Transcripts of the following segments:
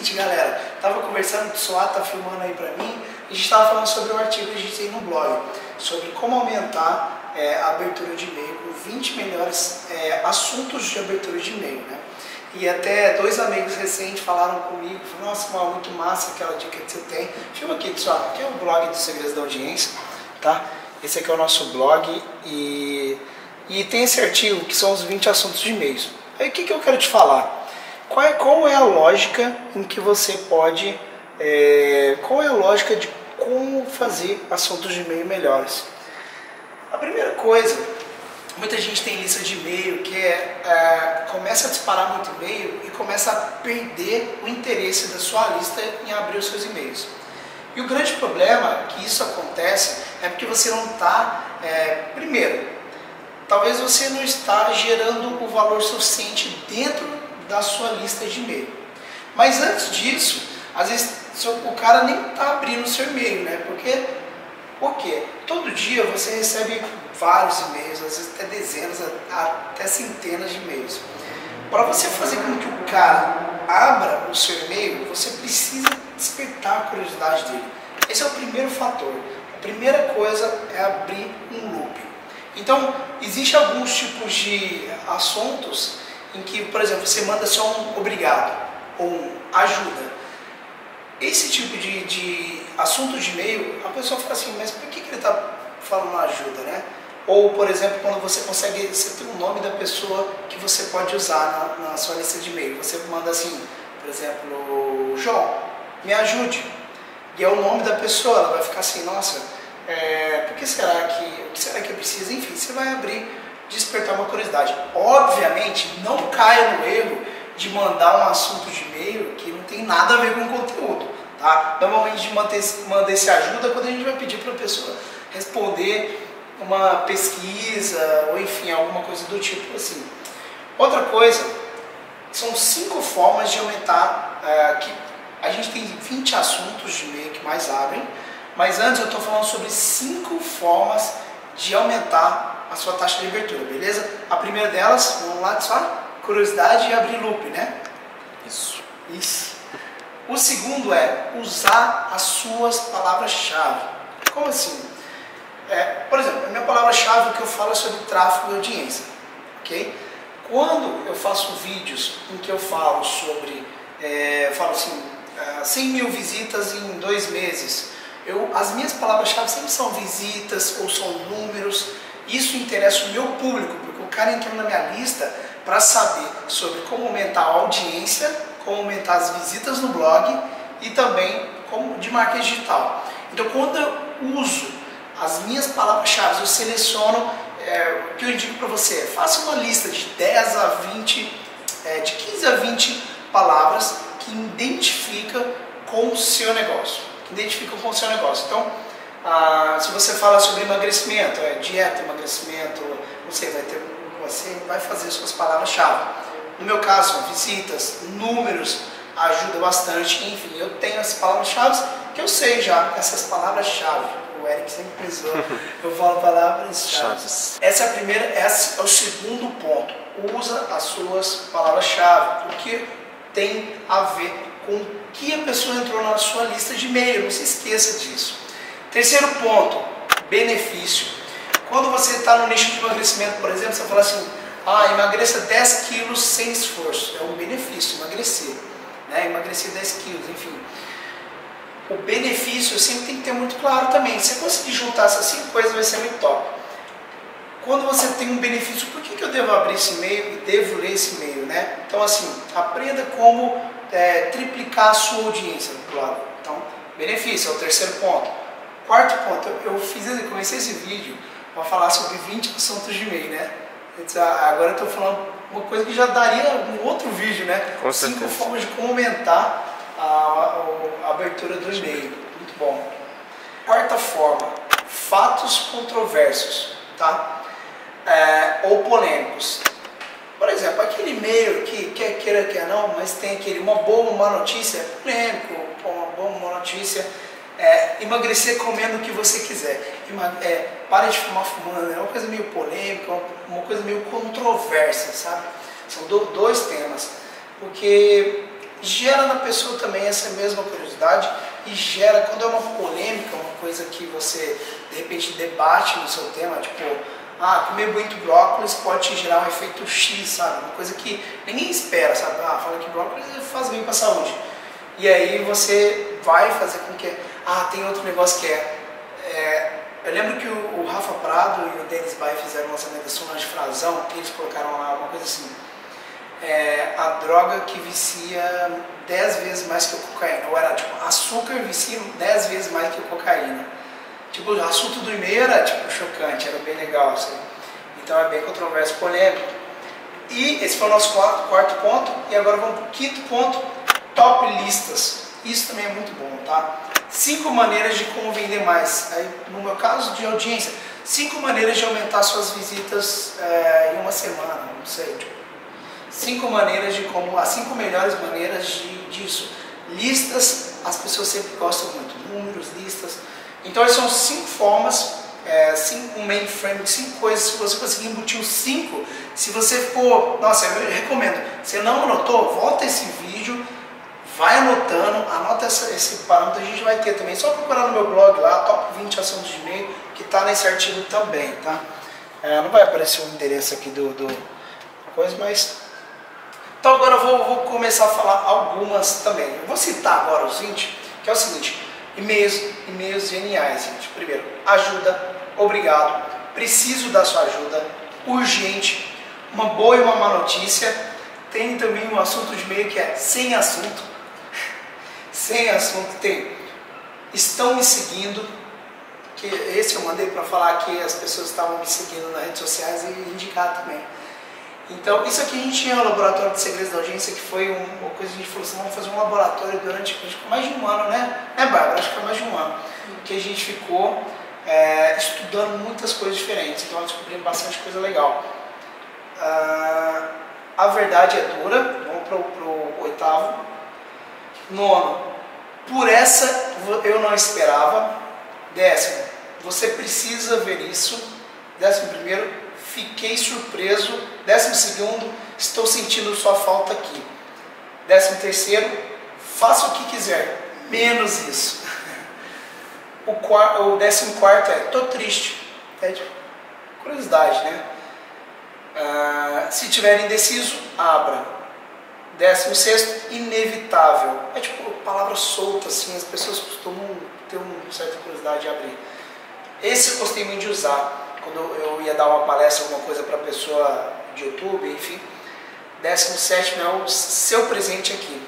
seguinte, galera, tava conversando, o Soá tá filmando aí pra mim, a gente tava falando sobre um artigo que a gente tem no blog, sobre como aumentar a abertura de e-mail com 20 melhores assuntos de abertura de e-mail, né? E até dois amigos recentes falaram comigo, falaram, nossa, Mal, muito massa aquela dica que você tem. Filma aqui, pessoal, aqui é o blog dos Segredos da Audiência, tá? Esse aqui é o nosso blog e tem esse artigo que são os 20 assuntos de e-mails. Aí o que eu quero te falar? Qual é a lógica em que você pode... qual é a lógica de como fazer assuntos de e-mail melhores? A primeira coisa, muita gente tem lista de e-mail que começa a disparar muito e-mail e começa a perder o interesse da sua lista em abrir os seus e-mails. E o grande problema que isso acontece é porque você não está... primeiro, talvez você não está gerando o valor suficiente dentro da sua lista de e-mail. Mas antes disso, às vezes o cara nem está abrindo o seu e-mail, né? Por quê? Todo dia você recebe vários e-mails, às vezes até dezenas, até centenas de e-mails. Para você fazer com que o cara abra o seu e-mail, você precisa despertar a curiosidade dele. Esse é o primeiro fator. A primeira coisa é abrir um loop. Então, existem alguns tipos de assuntos em que, por exemplo, você manda só um obrigado ou um ajuda. Esse tipo de assunto de e-mail, a pessoa fala assim, mas por que ele está falando ajuda, né? Ou, por exemplo, quando você tem o nome da pessoa que você pode usar na sua lista de e-mail. Você manda assim, por exemplo, João, me ajude. E é o nome da pessoa, ela vai ficar assim, nossa, o que será que eu preciso? Enfim, você vai abrir, despertar uma curiosidade. Obviamente, não caia no erro de mandar um assunto de e-mail que não tem nada a ver com o conteúdo, tá? Normalmente a gente manda esse ajuda quando a gente vai pedir para a pessoa responder uma pesquisa ou enfim, alguma coisa do tipo assim. Outra coisa, são 5 formas de aumentar, que a gente tem 20 assuntos de e-mail que mais abrem, mas antes eu estou falando sobre 5 formas de aumentar a sua taxa de abertura, beleza? A primeira delas, vamos lá, só curiosidade e abrir loop, né? Isso. O segundo é usar as suas palavras-chave. Como assim? Por exemplo, a minha palavra-chave que eu falo é sobre tráfego e audiência, ok? Quando eu faço vídeos em que eu falo sobre, falo assim, 100 mil visitas em 2 meses, as minhas palavras-chave sempre são visitas ou são números. Isso interessa o meu público, porque o cara entrou na minha lista para saber sobre como aumentar a audiência, como aumentar as visitas no blog e também como de marketing digital. Então, quando eu uso as minhas palavras-chave, eu seleciono, o que eu indico para você, faça uma lista de 10 a 20, de 15 a 20 palavras que identificam com o seu negócio. Então, se você fala sobre emagrecimento, dieta, emagrecimento, você vai fazer suas palavras-chave. No meu caso, são visitas, números, ajuda bastante. Enfim, eu tenho as palavras-chave que eu sei já, essas palavras-chave. O Eric sempre precisou, eu falo palavras-chave. Essa é a primeira, esse é o segundo ponto. Usa as suas palavras-chave, porque tem a ver com o que a pessoa entrou na sua lista de e-mail. Não se esqueça disso. Terceiro ponto, benefício. Quando você está no nicho de emagrecimento, por exemplo, você fala assim, emagreça 10 quilos sem esforço. É um benefício, emagrecer. Né? Emagrecer 10 quilos, enfim. O benefício sempre tem que ter muito claro também. Se você conseguir juntar essas 5 coisas, vai ser muito top. Quando você tem um benefício, por que eu devo abrir esse e-mail e devo ler esse e-mail? Né? Então, assim, aprenda como triplicar a sua audiência no blog. Então, benefício é o terceiro ponto. Quarto ponto, eu comecei esse vídeo para falar sobre 20 assuntos de e-mail, né? Agora eu estou falando uma coisa que já daria um outro vídeo, né? Com 5 certeza. formas de como aumentar a abertura do e-mail. Muito bom. Quarta forma, fatos controversos, tá? Ou polêmicos. Por exemplo, aquele e-mail que quer queira, quer não, mas tem aquele uma boa, uma notícia, polêmico, uma boa, uma notícia. Emagrecer comendo o que você quiser. Pare de fumar fumando. É uma coisa meio polêmica, uma coisa meio controversa, sabe? São dois temas. Porque gera na pessoa também essa mesma curiosidade e gera, quando é uma polêmica, uma coisa que você de repente debate no seu tema, tipo, comer muito brócolis pode te gerar um efeito X, sabe? Uma coisa que ninguém espera, sabe? Fala que brócolis faz bem para a saúde. E aí você vai fazer com que... tem outro negócio que eu lembro que o Rafa Prado e o Denis Baia fizeram um lançamento da Solange Frazão, que eles colocaram lá uma coisa assim, a droga que vicia 10 vezes mais que a cocaína. Ou era tipo, açúcar vicia 10 vezes mais que a cocaína. Tipo, o assunto do e-mail era tipo, chocante, era bem legal, assim. Então é bem controverso, polêmico. E esse foi o nosso quarto ponto. E agora vamos para o quinto ponto, top listas. Isso também é muito bom, tá? 5 maneiras de como vender mais. Aí, no meu caso de audiência, 5 maneiras de aumentar suas visitas em uma semana, não sei. Tipo, 5 maneiras de como, as 5 melhores maneiras disso. Listas, as pessoas sempre gostam muito. Números, listas. Então, essas são 5 formas, um mainframe de 5 coisas. Se você conseguir embutir os 5, se você for, nossa, eu recomendo. Se não anotou, volta esse vídeo. Vai anotando, anota esse parâmetro, a gente vai ter também. Só procurar no meu blog lá, top 20 assuntos de e-mail, que está nesse artigo também, tá? Não vai aparecer o endereço aqui do coisa, mas... Então agora eu vou começar a falar algumas também. Eu vou citar agora os 20, que é o seguinte, e-mails geniais, gente. Primeiro, ajuda, obrigado, preciso da sua ajuda, urgente, uma boa e uma má notícia. Tem também um assunto de e-mail que é sem assunto. Sem assunto tem, estão me seguindo, que esse eu mandei para falar que as pessoas estavam me seguindo nas redes sociais e indicar também. Então, isso aqui a gente tinha no Laboratório de Segredos da Audiência, que foi uma coisa que a gente falou assim, vamos fazer um laboratório durante, acho que mais de um ano, né? Bárbara? Acho que foi mais de um ano, que a gente ficou estudando muitas coisas diferentes, então descobrimos bastante coisa legal. A verdade é dura, vamos para o 8º. 9º, por essa eu não esperava. 10º, você precisa ver isso. 11º, fiquei surpreso. 12º, estou sentindo sua falta aqui. 13º, faça o que quiser, menos isso. O 14º tô triste. Tipo, curiosidade, né? Se tiver indeciso, abra. 16º, inevitável. Tipo palavra solta, assim, as pessoas costumam ter uma certa curiosidade de abrir. Esse eu gostei muito de usar, quando eu ia dar uma palestra, alguma coisa para pessoa de YouTube, enfim. 17º é o seu presente aqui.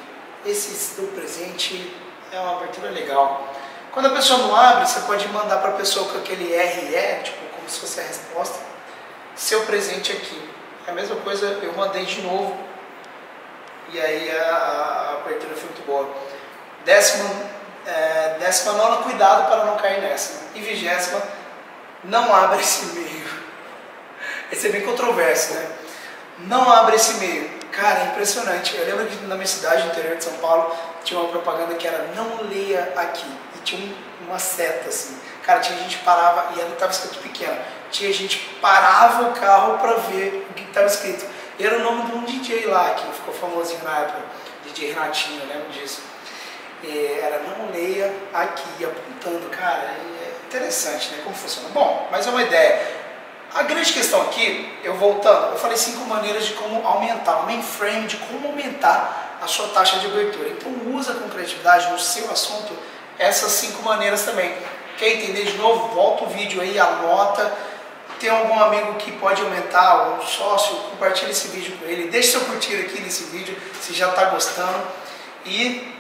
Esse seu presente é uma abertura legal. Quando a pessoa não abre, você pode mandar para a pessoa com aquele RE, tipo, como se fosse a resposta. Seu presente aqui. É a mesma coisa, eu mandei de novo. E aí a abertura foi muito boa. 19ª, cuidado para não cair nessa. E 20ª, não abra esse e-mail. Esse é bem controverso, né? Não abra esse e-mail. Cara, é impressionante. Eu lembro que na minha cidade, no interior de São Paulo, tinha uma propaganda que era não leia aqui. E tinha uma seta assim. Cara, tinha gente que parava, e ela estava escrito pequeno. Tinha gente que parava o carro para ver o que estava escrito. E era o nome de um DJ lá, que ficou famosinho na época. DJ Renatinho, eu lembro disso. Era não leia aqui, apontando. Cara, é interessante, né? Como funciona. Bom, mas é uma ideia. A grande questão aqui, eu voltando, eu falei 5 maneiras de como aumentar, um mainframe de como aumentar a sua taxa de abertura. Então usa com criatividade no seu assunto essas 5 maneiras também. Quer entender de novo? Volta o vídeo aí, anota. Tem algum amigo que pode aumentar, ou um sócio, compartilha esse vídeo com ele. Deixa seu curtir aqui nesse vídeo, se já está gostando. E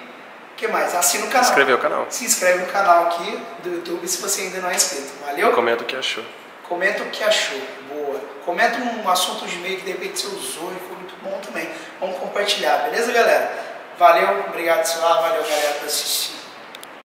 o que mais? Assina o canal. Se inscreve no canal. Se inscreve no canal aqui do YouTube se você ainda não é inscrito. Valeu? E comenta o que achou. Comenta o que achou. Boa. Comenta um assunto de e-mail que de repente você usou e foi muito bom também. Vamos compartilhar, beleza, galera? Valeu, obrigado, Silvio. Valeu, galera, por assistir.